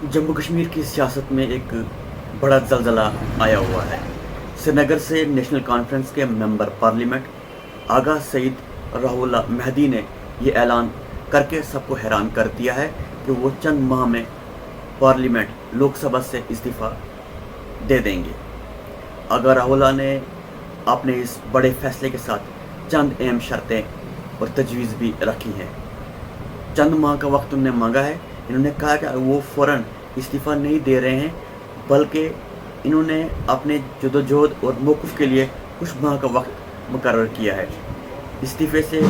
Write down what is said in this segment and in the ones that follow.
जम्मू कश्मीर की सियासत में एक बड़ा ज़लज़ला आया हुआ है। श्रीनगर से नेशनल कॉन्फ्रेंस के मेंबर पार्लियामेंट आगा सईद राहुल्ला महदी ने ये ऐलान करके सबको हैरान कर दिया है कि वो चंद माह में पार्लियामेंट लोकसभा से इस्तीफ़ा दे देंगे। आगा राहुल्ला ने अपने इस बड़े फैसले के साथ चंद अहम शर्तें और तजवीज़ भी रखी हैं। चंद माह का वक्त उन्होंने मांगा है। इन्होंने कहा कि वो फ़ौरन इस्तीफ़ा नहीं दे रहे हैं, बल्कि इन्होंने अपने जदोजहद और मौक़िफ़ के लिए कुछ माह का वक्त मुकर्रर किया है। इस्तीफ़े से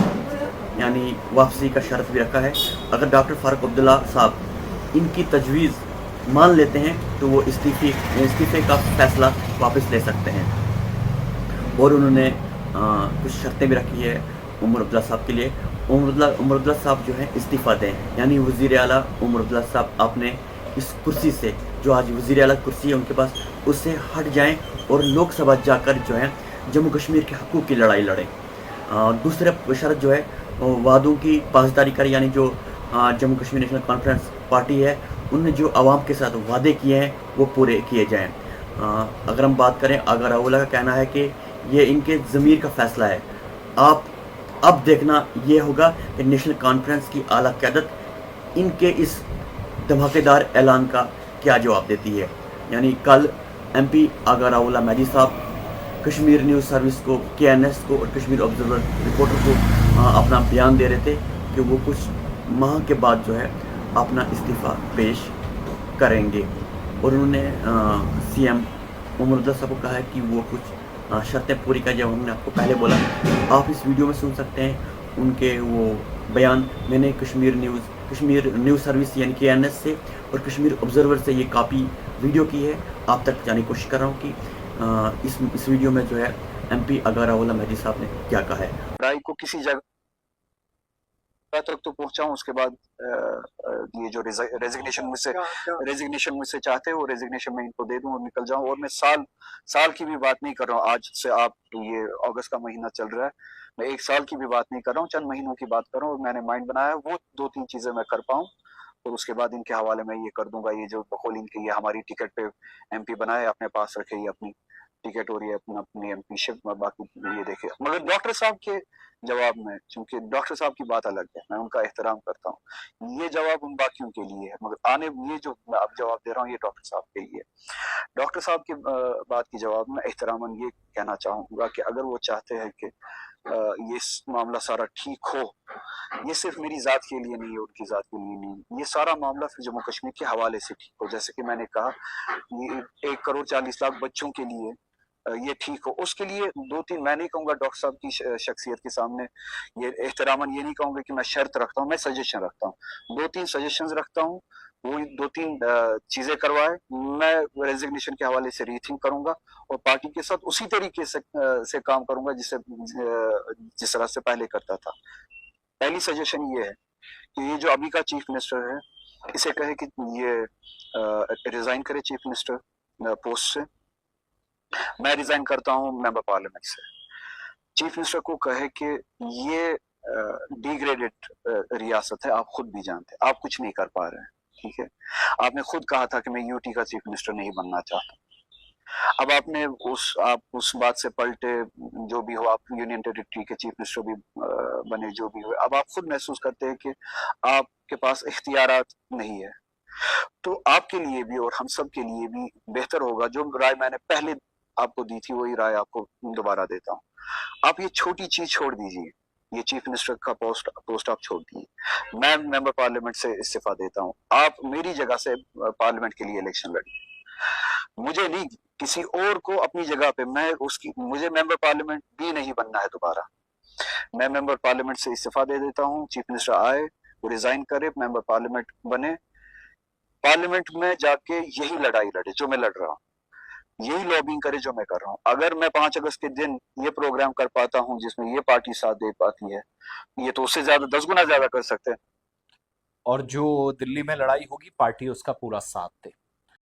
यानी वापसी का शर्त भी रखा है। अगर डॉक्टर फ़ारूक अब्दुल्ला साहब इनकी तजवीज़ मान लेते हैं तो वो इस्तीफ़े का फ़ैसला वापस ले सकते हैं। और उन्होंने कुछ शर्तें भी रखी है उमर अब्दुल्ला साहब के लिए। उमर अब्दुल्ला साहब जो है इस्तीफ़ा दें, यानी वज़ीर आला उमर अब्दुल्ला साहब अपने इस कुर्सी से, जो आज वज़ीर आला कुर्सी है उनके पास, उससे हट जाएं और लोकसभा जाकर जो है जम्मू कश्मीर के हकूक़ की लड़ाई लड़ें। दूसरा शर्त जो है वादों की पासदारी करें, यानी जो Jammu Kashmir national conference party है उनने जो आवाम के साथ वादे किए हैं वो पूरे किए जाएँ। अगर हम बात करें, आगा राहुल्ला का कहना है कि ये इनके ज़मीर का फ़ैसला है। आप अब देखना ये होगा कि नेशनल कॉन्फ्रेंस की आला क़यादत इनके इस धमाकेदार ऐलान का क्या जवाब देती है। यानी कल MP आगा राहुल्ला महदी साहब कश्मीर न्यूज़ सर्विस को, KNS को और कश्मीर ऑब्जर्वर रिपोर्टर को अपना बयान दे रहे थे कि वो कुछ माह के बाद जो है अपना इस्तीफ़ा पेश करेंगे। और उन्होंने CM उमर अब्दुल्ला साहब को कहा है कि वो कुछ शर्तें पूरी कर, जब हमने आपको पहले बोला। आप इस वीडियो में सुन सकते हैं उनके वो बयान। मैंने कश्मीर न्यूज़ सर्विस यानी KNS से और कश्मीर ऑब्जर्वर से ये कॉपी वीडियो की है, आप तक जाने की कोशिश कर रहा हूँ कि इस वीडियो में जो है MP आगा राहुल्ला महदी साहब ने क्या कहा है। राय को किसी जगह तक तो पहुंचाऊं, उसके बाद ये जो रेजिग्नेशन मुझसे चाहते हैं वो रेजिग्नेशन मैं इनको दे दूं और निकल जाऊं। और मैं साल की भी बात नहीं कर रहा हूं। आज से आप ये अगस्त का महीना चल रहा है, मैं एक साल की भी बात नहीं कर रहा हूँ, चंद महीनों की बात कर रहा हूँ। और मैंने माइंड बनाया वो 2-3 चीजें मैं कर पाऊं और उसके बाद इनके हवाले में ये कर दूंगा। ये जो बकौल इनके ये हमारी टिकट पे MP बनाए, अपने पास रखे, ये अपनी टिकट और ये अपनी MP शिप, बाकी ये देखे। मगर डॉक्टर साहब के जवाब में, चूंकि डॉक्टर साहब की बात अलग है, मैं उनका एहतराम करता हूँ, ये जवाब उन बाकियों के लिए है, मगर ये जो मैं अब जवाब दे रहा हूँ ये डॉक्टर साहब के लिए। डॉक्टर साहब की बात की जवाब में एहतरामन ये कहना चाहूंगा कि अगर वो चाहते हैं कि ये मामला सारा ठीक हो, ये सिर्फ मेरी जात के लिए नहीं है, उनकी जात के लिए नहीं, ये सारा मामला फिर जम्मू कश्मीर के हवाले से ठीक हो। जैसे कि मैंने कहा, ये 1,40,40,00,000 बच्चों के लिए ये ठीक हो, उसके लिए 2-3, मैं नहीं कहूंगा डॉक्टर साहब की शख्सियत के सामने ये एहतरामन ये नहीं कहूंगा कि मैं शर्त रखता हूँ, मैं सजेशन रखता हूँ, 2-3 सजेशन रखता हूँ। वो 2-3 चीजें करवाए, मैं रेजिग्नेशन के हवाले से रीथिंक करूंगा और पार्टी के साथ उसी तरीके से काम करूंगा जिस तरह से पहले करता था। पहली सजेशन ये है कि ये जो अभी का चीफ मिनिस्टर है, इसे कहे कि ये रिजाइन करे चीफ मिनिस्टर पोस्ट से। मैं रिजाइन करता हूँ मेंबर पार्लियामेंट से। चीफ मिनिस्टर को कहे कि ये डिग्रेडेड रियासत है, आप खुद भी जानते हैं, आप कुछ नहीं कर पा रहे हैं, ठीक है। आपने खुद कहा था कि मैं यूटी का चीफ मिनिस्टर नहीं बनना चाहता। अब आपने आप उस बात से पलटे, जो भी हो, आप यूनियन टेरिटरी के चीफ मिनिस्टर भी बने, जो भी हुए, अब आप खुद महसूस करते हैं कि आपके पास इख्तियारात नहीं है। तो आपके लिए भी और हम सब के लिए भी बेहतर होगा, जो राय मैंने पहले आपको दी थी वही राय आपको दोबारा देता हूँ। आप ये छोटी चीज छोड़ दीजिए, ये चीफ मिनिस्टर का पोस्ट आप छोड़ दीजिए। मैं मेंबर पार्लियामेंट से इस्तीफा देता हूँ, आप मेरी जगह से पार्लियामेंट के लिए इलेक्शन लड़िए। मुझे नहीं, किसी और को अपनी जगह पे, मुझे मेंबर पार्लियामेंट भी नहीं बनना है दोबारा। मैं मेंबर पार्लियामेंट से इस्तीफा दे देता हूँ। चीफ मिनिस्टर आए, वो रिजाइन करे, मेंबर पार्लियामेंट बने, पार्लियामेंट में जाके यही लड़ाई लड़े जो मैं लड़ रहा हूँ, यही लॉबिंग करे जो मैं कर रहा हूँ। अगर मैं 5 अगस्त के दिन ये प्रोग्राम कर पाता हूँ जिसमें ये पार्टी साथ दे पाती है, ये तो उससे ज्यादा 10 गुना ज्यादा कर सकते हैं। और जो दिल्ली में लड़ाई होगी पार्टी उसका पूरा साथ दे।